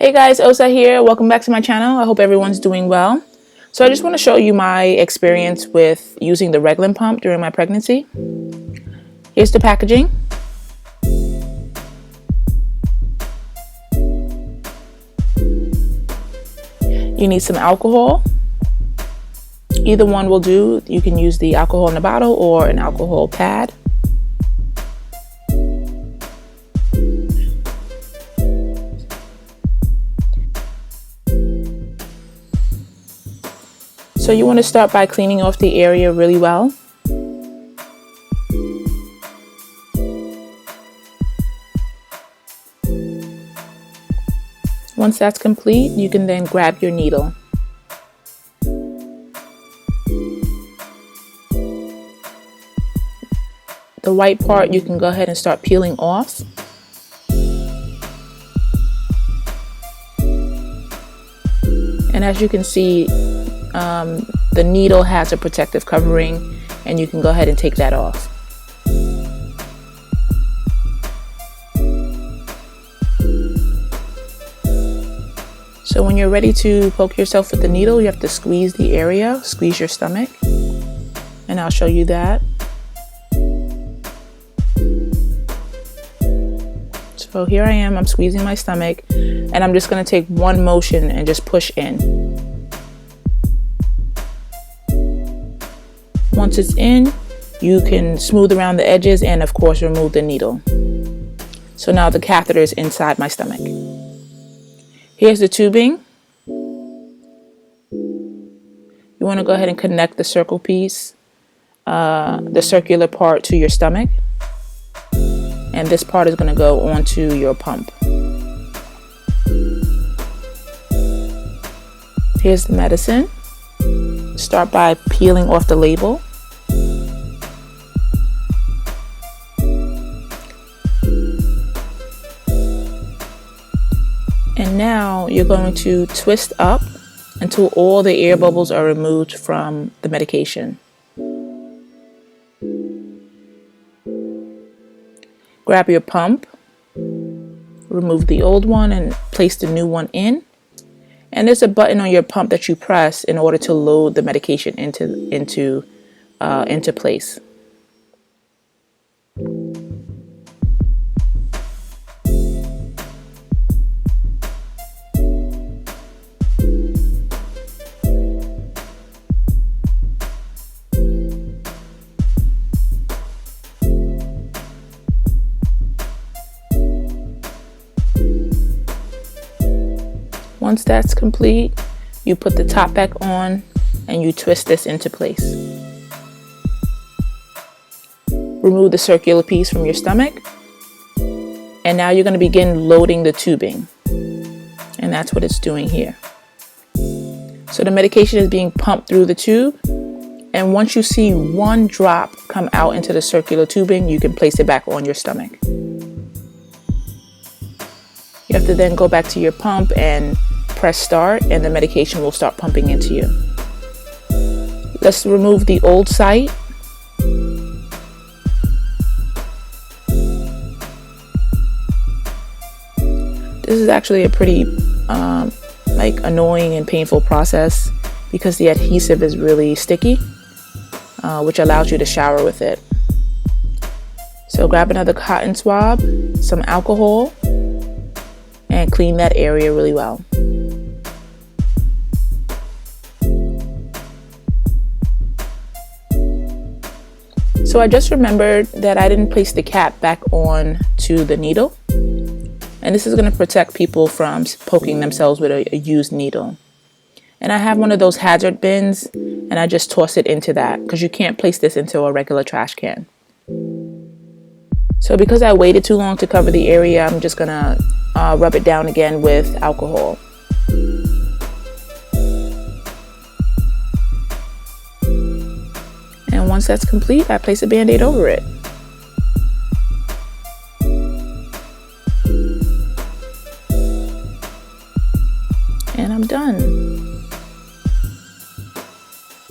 Hey guys, Osa here. Welcome back to my channel. I hope everyone's doing well. So I just want to show you my experience with using the Reglan pump during my pregnancy. Here's the packaging. You need some alcohol. Either one will do. You can use the alcohol in the bottle or an alcohol pad. So you want to start by cleaning off the area really well. Once that's complete, you can then grab your needle. The white part you can go ahead and start peeling off. And as you can see, the needle has a protective covering, and you can go ahead and take that off. So when you're ready to poke yourself with the needle, you have to squeeze the area, squeeze your stomach, and I'll show you that. So here I am, I'm squeezing my stomach, and I'm just going to take one motion and just push in. Once it's in, you can smooth around the edges and of course remove the needle. So now the catheter is inside my stomach. Here's the tubing. You want to go ahead and connect the circle piece, the circular part, to your stomach. And this part is going to go onto your pump. Here's the medicine. Start by peeling off the label. And now you're going to twist up until all the air bubbles are removed from the medication. Grab your pump, remove the old one and place the new one in. And there's a button on your pump that you press in order to load the medication into place. Once that's complete, you put the top back on and you twist this into place. Remove the circular piece from your stomach, and now you're going to begin loading the tubing, and that's what it's doing here. So the medication is being pumped through the tube, and once you see one drop come out into the circular tubing, you can place it back on your stomach. You have to then go back to your pump and press start, and the medication will start pumping into you. Let's remove the old site. This is actually a pretty annoying and painful process because the adhesive is really sticky, which allows you to shower with it. So grab another cotton swab, some alcohol, and clean that area really well. So I just remembered that I didn't place the cap back on to the needle, and this is going to protect people from poking themselves with a used needle. And I have one of those hazard bins, and I just toss it into that because you can't place this into a regular trash can. So because I waited too long to cover the area, I'm just going to rub it down again with alcohol. And once that's complete, I place a band-aid over it. And I'm done.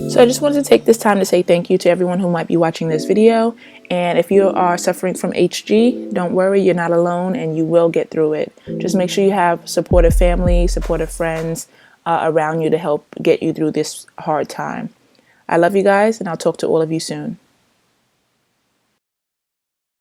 So I just wanted to take this time to say thank you to everyone who might be watching this video. And if you are suffering from HG, don't worry, you're not alone and you will get through it. Just make sure you have supportive family, supportive friends around you to help get you through this hard time. I love you guys, and I'll talk to all of you soon.